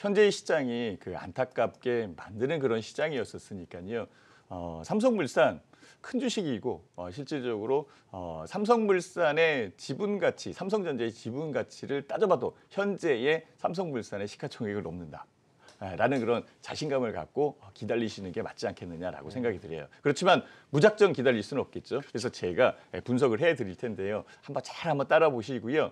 현재의 시장이 그 안타깝게 만드는 그런 시장이었었으니까요. 삼성물산 큰 주식이고 실질적으로 삼성물산의 지분 가치, 삼성전자의 지분 가치를 따져봐도 현재의 삼성물산의 시가총액을 넘는다. 라는 그런 자신감을 갖고 기다리시는 게 맞지 않겠느냐라고 생각이 들어요. 그렇지만 무작정 기다릴 수는 없겠죠. 그래서 제가 분석을 해드릴 텐데요. 한번 따라 보시고요.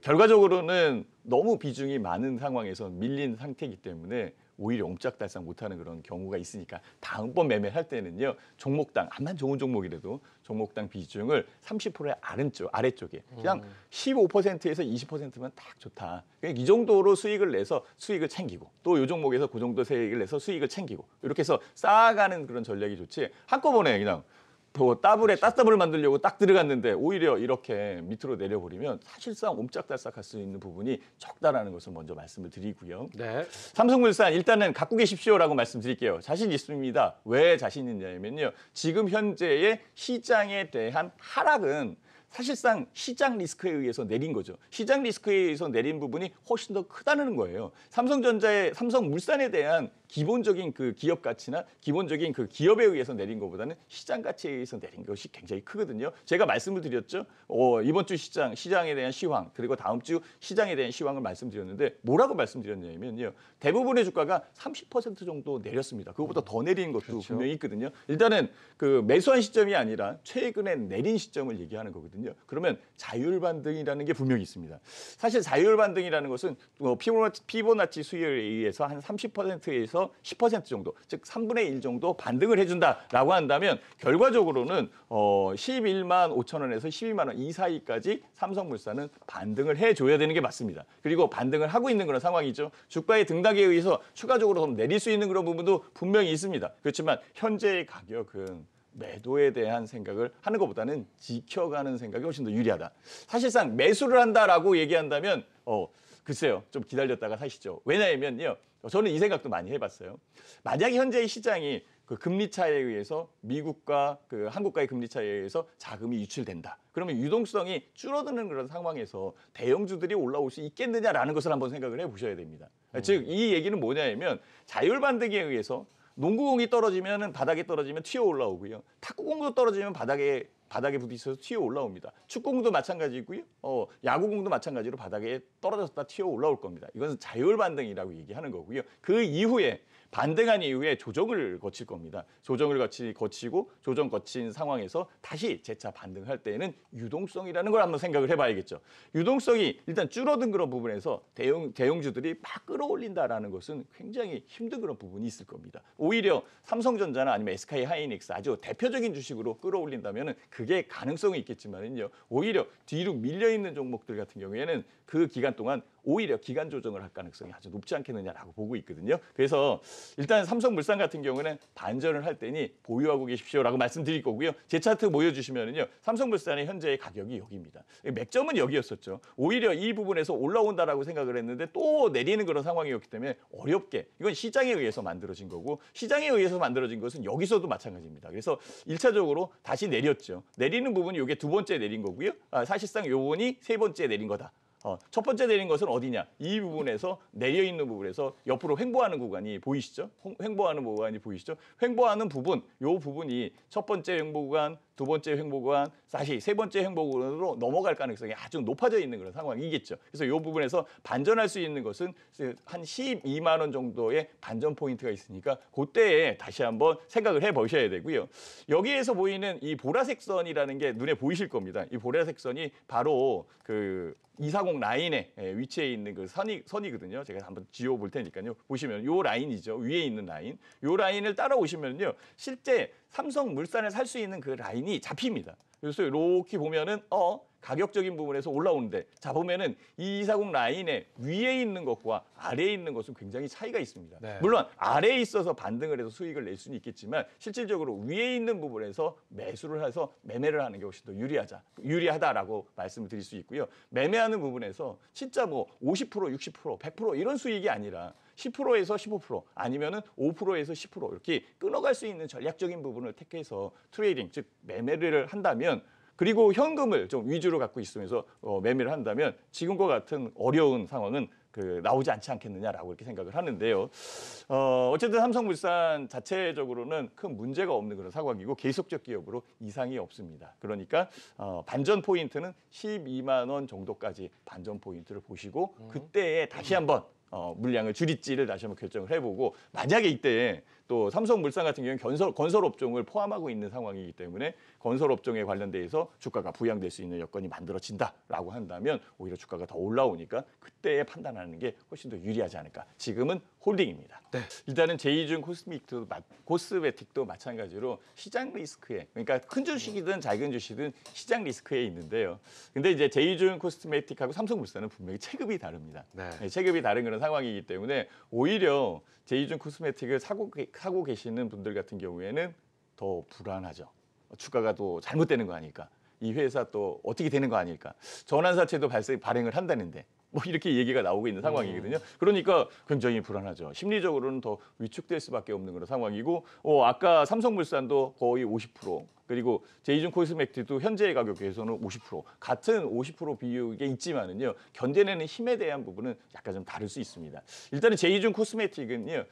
결과적으로는 너무 비중이 많은 상황에서 밀린 상태이기 때문에 오히려 옴짝달싹 못하는 그런 경우가 있으니까 다음번 매매할 때는요. 종목당, 암만 좋은 종목이라도 종목당 비중을 30%의 아래쪽에 그냥 15%에서 20%면 딱 좋다. 이 정도로 수익을 내서 수익을 챙기고 또 이 종목에서 그 정도 수익을 내서 수익을 챙기고 이렇게 해서 쌓아가는 그런 전략이 좋지. 한꺼번에 그냥 따스더블을 만들려고 딱 들어갔는데 오히려 이렇게 밑으로 내려버리면 사실상 옴짝달싹할 수 있는 부분이 적다라는 것을 먼저 말씀을 드리고요. 네. 삼성물산 일단은 갖고 계십시오라고 말씀드릴게요. 자신 있습니다. 왜 자신 있냐면요. 지금 현재의 시장에 대한 하락은 사실상 시장 리스크에 의해서 내린 거죠. 시장 리스크에 의해서 내린 부분이 훨씬 더 크다는 거예요. 삼성물산에 대한 기본적인 그 기업 가치나 기본적인 그 기업에 의해서 내린 것보다는 시장 가치에 의해서 내린 것이 굉장히 크거든요. 제가 말씀을 드렸죠. 이번 주 시장에 대한 시황 그리고 다음 주 시장에 대한 시황을 말씀드렸는데 뭐라고 말씀드렸냐면요. 대부분의 주가가 30% 정도 내렸습니다. 그것보다 더 내리는 것도 그렇죠. 분명히 있거든요. 일단은 그 매수한 시점이 아니라 최근에 내린 시점을 얘기하는 거거든요. 그러면 자율 반등이라는 게 분명히 있습니다. 사실 자율 반등이라는 것은 피보나치 수율에 의해서 한 30%에서 10% 정도, 즉 3분의 1 정도 반등을 해준다라고 한다면 결과적으로는 11만 5천 원에서 12만 원 이 사이까지 삼성물산은 반등을 해줘야 되는 게 맞습니다. 그리고 반등을 하고 있는 그런 상황이죠. 주가의 등락에 의해서 추가적으로 더 내릴 수 있는 그런 부분도 분명히 있습니다. 그렇지만 현재의 가격은 매도에 대한 생각을 하는 것보다는 지켜가는 생각이 훨씬 더 유리하다. 사실상 매수를 한다라고 얘기한다면 글쎄요. 좀 기다렸다가 사시죠. 왜냐하면요. 저는 이 생각도 많이 해봤어요. 만약에 현재의 시장이 그 금리 차에 의해서 미국과 그 한국과의 금리 차에 의해서 자금이 유출된다. 그러면 유동성이 줄어드는 그런 상황에서 대형주들이 올라올 수 있겠느냐라는 것을 한번 생각을 해보셔야 됩니다. 즉 이 얘기는 뭐냐면 자율 반등에 의해서 농구공이 떨어지면 바닥에 떨어지면 튀어 올라오고요. 탁구공도 떨어지면 바닥에 부딪혀서 튀어 올라옵니다. 축구공도 마찬가지고요. 야구공도 마찬가지로 바닥에 떨어졌다 튀어 올라올 겁니다. 이것은 자율 반등이라고 얘기하는 거고요. 그 이후에 반등한 이후에 조정을 거칠 겁니다. 조정을 거치고 조정 거친 상황에서 다시 재차 반등할 때에는 유동성이라는 걸 한번 생각을 해봐야겠죠. 유동성이 일단 줄어든 그런 부분에서 대형주들이 막 끌어올린다라는 것은 굉장히 힘든 그런 부분이 있을 겁니다. 오히려 삼성전자나 아니면 SK 하이닉스 아주 대표적인 주식으로 끌어올린다면 그게 가능성이 있겠지만요. 오히려 뒤로 밀려 있는 종목들 같은 경우에는 그 기간 동안 오히려 기간 조정을 할 가능성이 아주 높지 않겠느냐라고 보고 있거든요. 그래서 일단 삼성물산 같은 경우는 반전을 할 때니 보유하고 계십시오라고 말씀드릴 거고요. 제 차트 보여주시면은요, 삼성물산의 현재의 가격이 여기입니다. 맥점은 여기였었죠. 오히려 이 부분에서 올라온다라고 생각을 했는데 또 내리는 그런 상황이었기 때문에 어렵게 이건 시장에 의해서 만들어진 거고 시장에 의해서 만들어진 것은 여기서도 마찬가지입니다. 그래서 1차적으로 다시 내렸죠. 내리는 부분이 이게 두 번째 내린 거고요. 사실상 요 부분이 세 번째 내린 거다. 첫 번째 내린 것은 어디냐? 이 부분에서 내려 있는 부분에서 옆으로 횡보하는 구간이 보이시죠? 횡보하는 구간이 보이시죠? 횡보하는 부분, 요 부분이 첫 번째 횡보 구간, 두 번째 횡보 구간, 다시 세 번째 횡보 구간으로 넘어갈 가능성이 아주 높아져 있는 그런 상황이겠죠. 그래서 이 부분에서 반전할 수 있는 것은 한 12만 원 정도의 반전 포인트가 있으니까 그때에 다시 한번 생각을 해보셔야 되고요. 여기에서 보이는 이 보라색 선이라는 게 눈에 보이실 겁니다. 이 보라색 선이 바로 그 240 라인에 위치해 있는 그 선이거든요. 제가 한번 지워 볼 테니까요. 보시면 요 라인이죠. 위에 있는 라인. 요 라인을 따라오시면요. 실제 삼성물산을 살 수 있는 그 라인이 잡힙니다. 그래서 이렇게 보면은 가격적인 부분에서 올라오는데 자 보면은 이 240 라인의 위에 있는 것과 아래에 있는 것은 굉장히 차이가 있습니다. 네. 물론 아래에 있어서 반등을 해서 수익을 낼 수는 있겠지만 실질적으로 위에 있는 부분에서 매수를 해서 매매를 하는 게 훨씬 더 유리하다라고 말씀을 드릴 수 있고요. 매매하는 부분에서 진짜 뭐 50%, 60%, 100% 이런 수익이 아니라 10%에서 15% 아니면은 5%에서 10% 이렇게 끊어갈 수 있는 전략적인 부분을 택해서 트레이딩 즉 매매를 한다면 그리고 현금을 좀 위주로 갖고 있으면서 매매를 한다면 지금과 같은 어려운 상황은 나오지 않지 않겠느냐라고 이렇게 생각을 하는데요. 어쨌든 삼성물산 자체적으로는 큰 문제가 없는 그런 상황이고 계속적 기업으로 이상이 없습니다. 그러니까 반전 포인트는 12만 원 정도까지 반전 포인트를 보시고 그때에 다시 한번 물량을 줄일지를 다시 한번 결정을 해보고 만약에 이때 또 삼성물산 같은 경우는 건설업종을 포함하고 있는 상황이기 때문에 건설업종에 관련돼서 주가가 부양될 수 있는 여건이 만들어진다라고 한다면 오히려 주가가 더 올라오니까 그때에 판단하는 게 훨씬 더 유리하지 않을까. 지금은 홀딩입니다. 네. 일단은 제이준 코스메틱도 마찬가지로 시장 리스크에 그러니까 큰 주식이든 작은 주식이든 시장 리스크에 있는데요. 근데 이제 제이준 코스메틱하고 삼성물산은 분명히 체급이 다릅니다. 네. 체급이 다른 그런 상황이기 때문에 오히려 제이준 코스메틱을 사고 계시는 분들 같은 경우에는 더 불안하죠. 주가가 또 잘못되는 거 아닐까. 이 회사 또 어떻게 되는 거 아닐까. 전환사채도 발행을 한다는데 뭐 이렇게 얘기가 나오고 있는 상황이거든요. 그러니까 굉장히 불안하죠. 심리적으로는 더 위축될 수밖에 없는 그런 상황이고 아까 삼성물산도 거의 50% 그리고 제이준 코스메틱도 현재의 가격에서는 50% 같은 50% 비율이 있지만은요 견뎌내는 힘에 대한 부분은 약간 좀 다를 수 있습니다. 일단은 제이준 코스메틱은요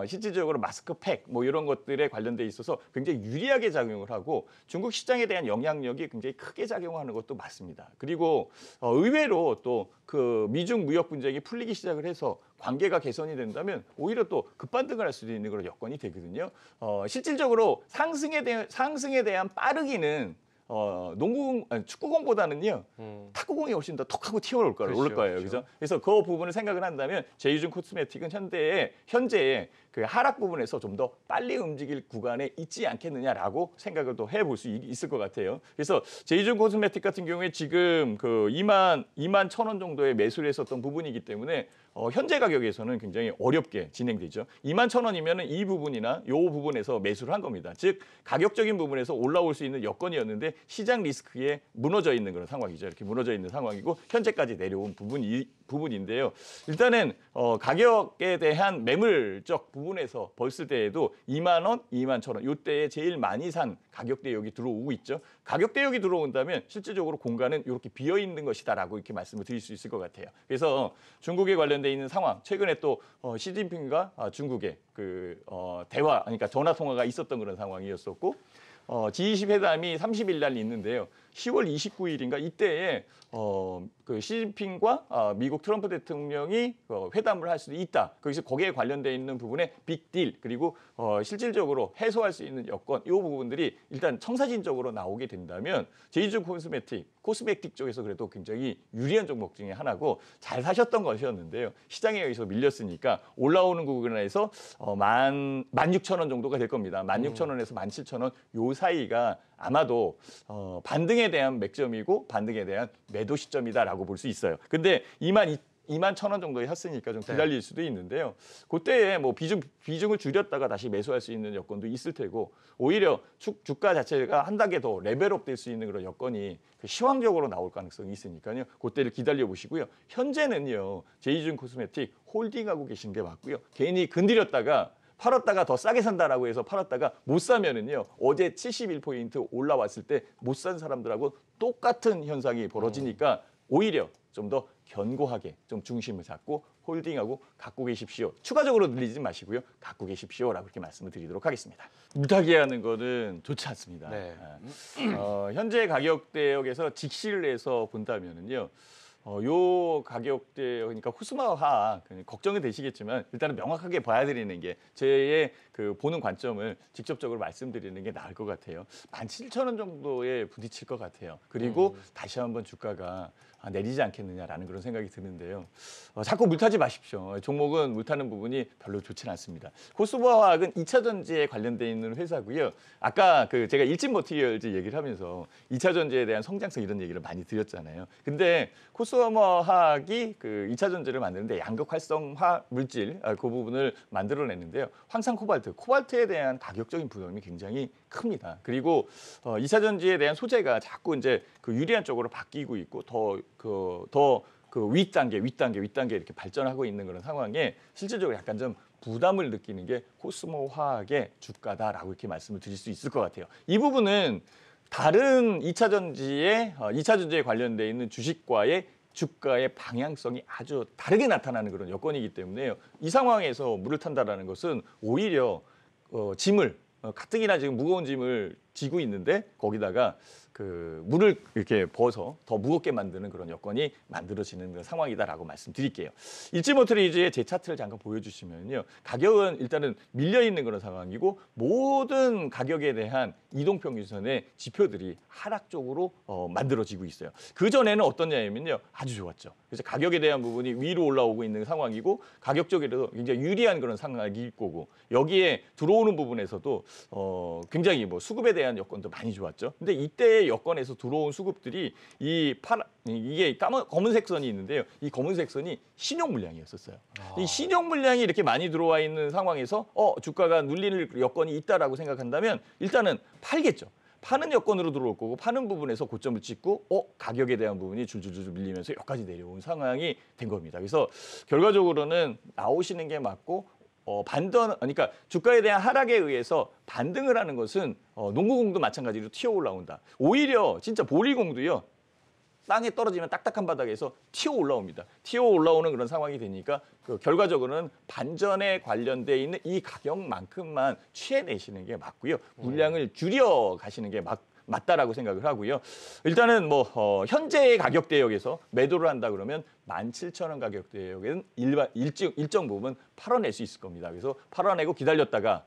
실질적으로 마스크팩 뭐 이런 것들에 관련돼 있어서 굉장히 유리하게 작용을 하고 중국 시장에 대한 영향력이 굉장히 크게 작용하는 것도 맞습니다. 그리고 의외로 또 그 미중 무역 분쟁이 풀리기 시작을 해서 관계가 개선이 된다면 오히려 또 급반등을 할 수도 있는 그런 여건이 되거든요. 실질적으로 상승에 대한 빠르기는 축구공보다는요 탁구공이 훨씬 더 톡하고 튀어나올 거예요. 그렇죠, 오를 거예요, 그죠? 그래서 그 부분을 생각을 한다면 제이준 코스메틱은 현재의 그 하락 부분에서 좀 더 빨리 움직일 구간에 있지 않겠느냐라고 생각을 또 해볼 수 있을 것 같아요. 그래서 제이준 코스메틱 같은 경우에 지금 그 2만 1천 원 정도의 매수를 했었던 부분이기 때문에 현재 가격에서는 굉장히 어렵게 진행되죠. 2만 1천 원이면은 이 부분이나 요 부분에서 매수를 한 겁니다. 즉 가격적인 부분에서 올라올 수 있는 여건이었는데 시장 리스크에 무너져 있는 그런 상황이죠. 이렇게 무너져 있는 상황이고 현재까지 내려온 부분인데요. 일단은 가격에 대한 매물적 부분에서 봤을 때에도 2만 원, 2만 1천 원 이때에 제일 많이 산 가격대 여기 들어오고 있죠. 가격대 여기 들어온다면 실질적으로 공간은 이렇게 비어 있는 것이다라고 이렇게 말씀을 드릴 수 있을 것 같아요. 그래서 중국에 관련돼 있는 상황, 최근에 또 시진핑과 중국의 그 대화, 그러니까 전화 통화가 있었던 그런 상황이었었고. G20 회담이 30일 날 있는데요. 10월 29일인가 이때에 그 시진핑과 미국 트럼프 대통령이 회담을 할 수도 있다. 거기에 관련돼 있는 부분에 빅딜 그리고 실질적으로 해소할 수 있는 여건 이 부분들이 일단 청사진적으로 나오게 된다면 제이준 코스메틱 쪽에서 그래도 굉장히 유리한 종목 중에 하나고 잘 사셨던 것이었는데요. 시장에 의해서 밀렸으니까 올라오는 구간에서 16,000원 정도가 될 겁니다. 16,000원에서 17,000원 요 사이가 아마도 반등에 대한 맥점이고 반등에 대한 매도 시점이다라고 볼 수 있어요. 근데 2만 1천 원 정도에 샀으니까 좀 기다릴 수도 있는데요. 그때에 뭐 비중을 줄였다가 다시 매수할 수 있는 여건도 있을 테고 오히려 주가 자체가 한 단계 더 레벨업 될 수 있는 그런 여건이 시황적으로 나올 가능성이 있으니까요. 그때를 기다려 보시고요. 현재는요. 제이준 코스메틱 홀딩하고 계신 게 맞고요. 괜히 건드렸다가 팔았다가 더 싸게 산다라고 해서 팔았다가 못 사면은요. 어제 71포인트 올라왔을 때 못 산 사람들하고 똑같은 현상이 벌어지니까 오히려 좀 더 견고하게 좀 중심을 잡고 홀딩하고 갖고 계십시오. 추가적으로 늘리지 마시고요. 갖고 계십시오라고 이렇게 말씀을 드리도록 하겠습니다. 무타기 하는 거는 좋지 않습니다. 네. 현재 가격대역에서 직시를 해서 본다면은요. 요 가격대 그러니까 코스모화 걱정이 되시겠지만 일단은 명확하게 봐야 되는 게 저의 그 보는 관점을 직접적으로 말씀드리는 게 나을 것 같아요. 17,000원 정도에 부딪힐 것 같아요. 그리고 다시 한번 주가가 내리지 않겠느냐라는 그런 생각이 드는데요. 자꾸 물타지 마십시오. 종목은 물타는 부분이 별로 좋지는 않습니다. 코스모화학은 2차 전지에 관련돼 있는 회사고요. 아까 그 제가 일진 머티리얼즈 얘기를 하면서 2차 전지에 대한 성장성 이런 얘기를 많이 드렸잖아요. 근데 코스모화학이 그 2차 전지를 만드는데 양극 활성화 물질 그 부분을 만들어냈는데요. 황산 코발트에 대한 가격적인 부담이 굉장히 큽니다. 그리고 2차 전지에 대한 소재가 자꾸 이제 그 유리한 쪽으로 바뀌고 있고 더 윗단계 이렇게 발전하고 있는 그런 상황에 실질적으로 약간 좀 부담을 느끼는 게 코스모 화학의 주가다라고 이렇게 말씀을 드릴 수 있을 것 같아요. 이 부분은 다른 2차 전지에 관련돼 있는 주식과의 주가의 방향성이 아주 다르게 나타나는 그런 여건이기 때문에요. 이 상황에서 물을 탄다라는 것은 오히려 짐을 가뜩이나 지금 무거운 짐을 지고 있는데 거기다가 그 물을 이렇게 부어서 더 무겁게 만드는 그런 여건이 만들어지는 그런 상황이다라고 말씀드릴게요. 일지모터리즈의 제 차트를 잠깐 보여주시면요. 가격은 일단은 밀려 있는 그런 상황이고 모든 가격에 대한 이동평균선의 지표들이 하락 쪽으로 만들어지고 있어요. 그 전에는 어떠냐면요. 아주 좋았죠. 그래서 가격에 대한 부분이 위로 올라오고 있는 상황이고 가격적으로도 굉장히 유리한 그런 상황일 거고 여기에 들어오는 부분에서도 굉장히 뭐 수급에 대한 여건도 많이 좋았죠. 근데 이때의 여건에서 들어온 수급들이 이게 검은색 선이 있는데요. 이 검은색 선이 신용 물량이었었어요. 이 신용 물량이 이렇게 많이 들어와 있는 상황에서 주가가 눌리는 여건이 있다라고 생각한다면 일단은 팔겠죠. 파는 여건으로 들어올 거고 파는 부분에서 고점을 찍고 가격에 대한 부분이 줄줄줄 밀리면서 여기까지 내려온 상황이 된 겁니다. 그래서 결과적으로는 나오시는 게 맞고 그러니까 주가에 대한 하락에 의해서 반등을 하는 것은 농구공도 마찬가지로 튀어 올라온다. 오히려 진짜 보리공도요. 땅에 떨어지면 딱딱한 바닥에서 튀어 올라옵니다. 튀어 올라오는 그런 상황이 되니까 결과적으로는 반전에 관련돼 있는 이 가격만큼만 취해내시는 게 맞고요. 물량을 줄여 가시는 게 맞다라고 생각을 하고요. 일단은 뭐 현재의 가격 대역에서 매도를 한다 그러면 17,000원 가격 대역에는 일정 부분 팔아낼 수 있을 겁니다. 그래서 팔아내고 기다렸다가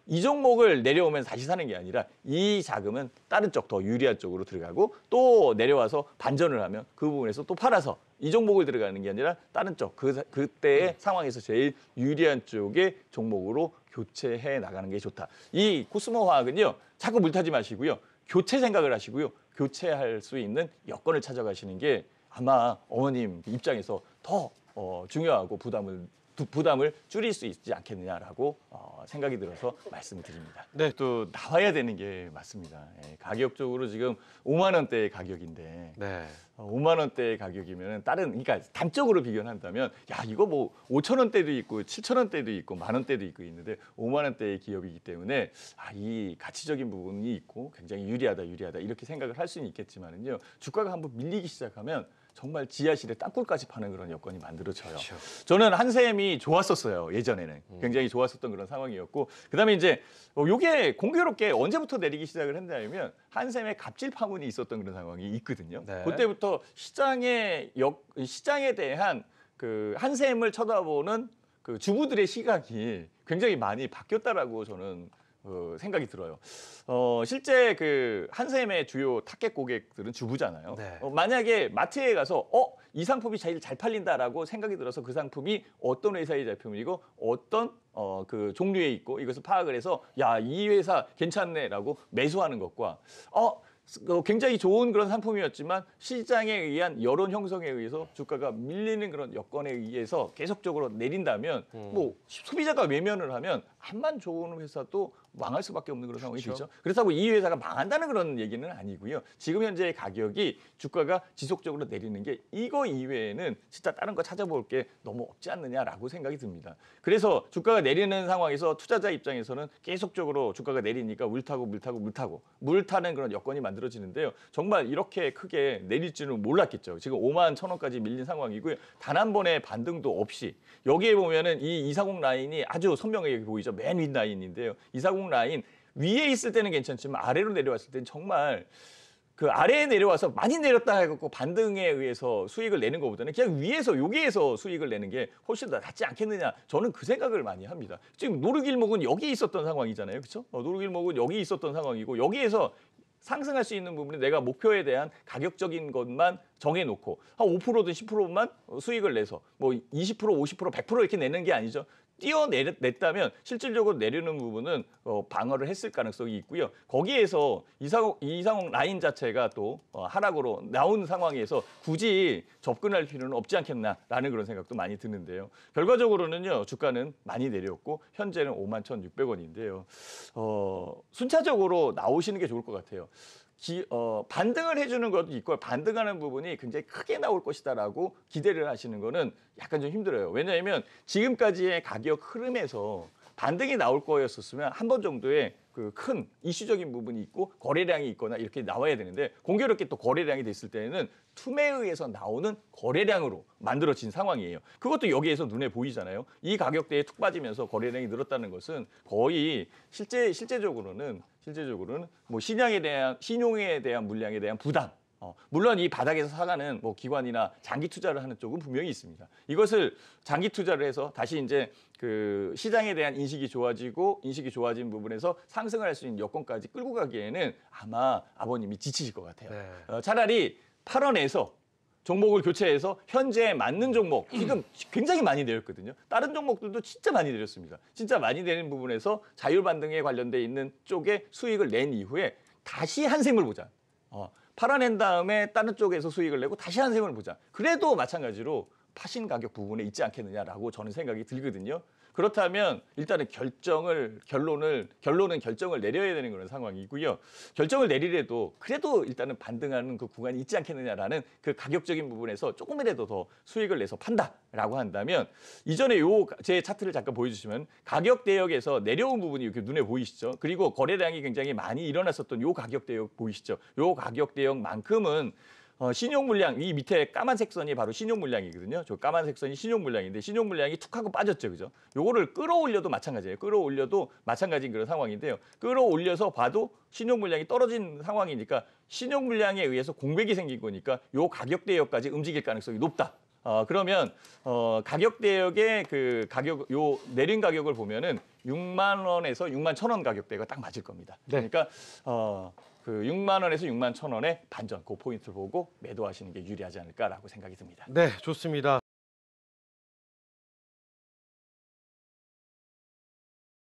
이 종목을 내려오면 다시 사는 게 아니라 이 자금은 다른 쪽 더 유리한 쪽으로 들어가고 또 내려와서 반전을 하면 그 부분에서 또 팔아서 이 종목을 들어가는 게 아니라 다른 쪽 그때의 상황에서 제일 유리한 쪽의 종목으로 교체해 나가는 게 좋다. 이 코스모 화학은요. 자꾸 물타지 마시고요. 교체 생각을 하시고요. 교체할 수 있는 여건을 찾아가시는 게 아마 어머님 입장에서 더 중요하고 부담을 줄일 수 있지 않겠느냐라고 생각이 들어서 말씀을 드립니다. 네, 또 나와야 되는 게 맞습니다. 가격적으로 지금 5만 원대의 가격인데 네. 5만 원대의 가격이면 그러니까 단적으로 비교한다면 이거 뭐 5천 원대도 있고 7천 원대도 있고 만 원대도 있는데 5만 원대의 기업이기 때문에 이 가치적인 부분이 있고 굉장히 유리하다 이렇게 생각을 할 수는 있겠지만은요. 주가가 한번 밀리기 시작하면 정말 지하실에 땅굴까지 파는 그런 여건이 만들어져요. 그렇죠. 저는 한샘이 좋았었어요. 예전에는 굉장히 좋았었던 그런 상황이었고 그다음에 이제 이게 공교롭게 언제부터 내리기 시작을 했냐면 한샘의 갑질 파문이 있었던 그런 상황이 있거든요. 네. 그때부터 시장에 대한 그 한샘을 쳐다보는 그 주부들의 시각이 굉장히 많이 바뀌었다라고 저는 생각이 들어요. 실제 그 한샘의 주요 타겟 고객들은 주부잖아요. 네. 만약에 마트에 가서 이 상품이 제일 잘 팔린다라고 생각이 들어서 그 상품이 어떤 회사의 제품이고 어떤 그 종류에 있고 이것을 파악을 해서 이 회사 괜찮네라고 매수하는 것과 굉장히 좋은 그런 상품이었지만 시장에 의한 여론 형성에 의해서 주가가 밀리는 그런 여건에 의해서 계속적으로 내린다면 뭐 소비자가 외면을 하면 암만 좋은 회사도 망할 수밖에 없는 그런 상황이 그렇죠. 되죠. 그렇다고 이 회사가 망한다는 그런 얘기는 아니고요. 지금 현재의 가격이 주가가 지속적으로 내리는 게 이거 이외에는 진짜 다른 거 찾아볼 게 너무 없지 않느냐라고 생각이 듭니다. 그래서 주가가 내리는 상황에서 투자자 입장에서는 계속적으로 주가가 내리니까 물 타는 그런 여건이 만들어지는데요. 정말 이렇게 크게 내릴 줄은 몰랐겠죠. 지금 5만 1,000원까지 밀린 상황이고요. 단 한 번의 반등도 없이 여기에 보면은 이 240 라인이 아주 선명하게 보이죠. 맨 윗 라인인데요. 240 라인 위에 있을 때는 괜찮지만 아래로 내려왔을 때는 정말 그 아래에 내려와서 많이 내렸다 해갖고 반등에 의해서 수익을 내는 것보다는 그냥 여기에서 수익을 내는 게 훨씬 더 낫지 않겠느냐. 저는 그 생각을 많이 합니다. 지금 노르길목은 여기 있었던 상황이잖아요. 그렇죠? 노르길목은 여기 있었던 상황이고 여기에서 상승할 수 있는 부분에 내가 목표에 대한 가격적인 것만 정해놓고 한 5%든 10%만 수익을 내서 뭐 20%, 50%, 100% 이렇게 내는 게 아니죠. 냈다면 실질적으로 내리는 부분은 방어를 했을 가능성이 있고요. 거기에서 240 라인 자체가 또 하락으로 나온 상황에서 굳이 접근할 필요는 없지 않겠나라는 그런 생각도 많이 드는데요. 결과적으로는요. 주가는 많이 내렸고 현재는 51,600원인데요. 순차적으로 나오시는 게 좋을 것 같아요. 반등을 해주는 것도 있고 반등하는 부분이 굉장히 크게 나올 것이다라고 기대를 하시는 거는 약간 좀 힘들어요. 왜냐하면 지금까지의 가격 흐름에서 반등이 나올 거였었으면 한 번 정도의 그 큰 이슈적인 부분이 있고 거래량이 있거나 이렇게 나와야 되는데 공교롭게 또 거래량이 됐을 때는 툼에 의해서 나오는 거래량으로 만들어진 상황이에요. 그것도 여기에서 눈에 보이잖아요. 이 가격대에 툭 빠지면서 거래량이 늘었다는 것은 거의 실제적으로는 뭐 신용에 대한 물량에 대한 부담. 물론 이 바닥에서 사가는 뭐 기관이나 장기 투자를 하는 쪽은 분명히 있습니다. 이것을 장기 투자를 해서 다시 이제 그 시장에 대한 인식이 좋아진 부분에서 상승을 할 수 있는 여건까지 끌고 가기에는 아마 아버님이 지치실 것 같아요. 네. 차라리 8원에서 종목을 교체해서 현재에 맞는 종목 지금 굉장히 많이 내렸거든요. 다른 종목들도 진짜 많이 내렸습니다. 진짜 많이 내린 부분에서 자율 반등에 관련돼 있는 쪽에 수익을 낸 이후에 다시 한샘을 보자. 팔아낸 다음에 다른 쪽에서 수익을 내고 다시 한샘을 보자. 그래도 마찬가지로 파신 가격 부분에 있지 않겠느냐라고 저는 생각이 들거든요. 그렇다면 일단은 결론은 결정을 내려야 되는 그런 상황이고요. 결정을 내리래도 그래도 일단은 반등하는 그 구간이 있지 않겠느냐라는 그 가격적인 부분에서 조금이라도 더 수익을 내서 판다라고 한다면 이전에 제 차트를 잠깐 보여주시면 가격 대역에서 내려온 부분이 이렇게 눈에 보이시죠? 그리고 거래량이 굉장히 많이 일어났었던 요 가격 대역 보이시죠? 요 가격 대역만큼은 신용 물량, 이 밑에 까만색 선이 바로 신용 물량이거든요. 저 까만색 선이 신용 물량인데 신용 물량이 툭 하고 빠졌죠. 그죠? 요거를 끌어올려도 마찬가지예요. 끌어올려도 마찬가지인 그런 상황인데요. 끌어올려서 봐도 신용 물량이 떨어진 상황이니까 신용 물량에 의해서 공백이 생긴 거니까 요 가격 대역까지 움직일 가능성이 높다. 그러면 가격 대역의 그 가격 요 내린 가격을 보면은 6만 원에서 6만 1,000원 가격대가 딱 맞을 겁니다. 네. 그러니까 그 6만 원에서 6만 1,000원의 반전 그 포인트를 보고 매도하시는 게 유리하지 않을까라고 생각이 듭니다. 네, 좋습니다.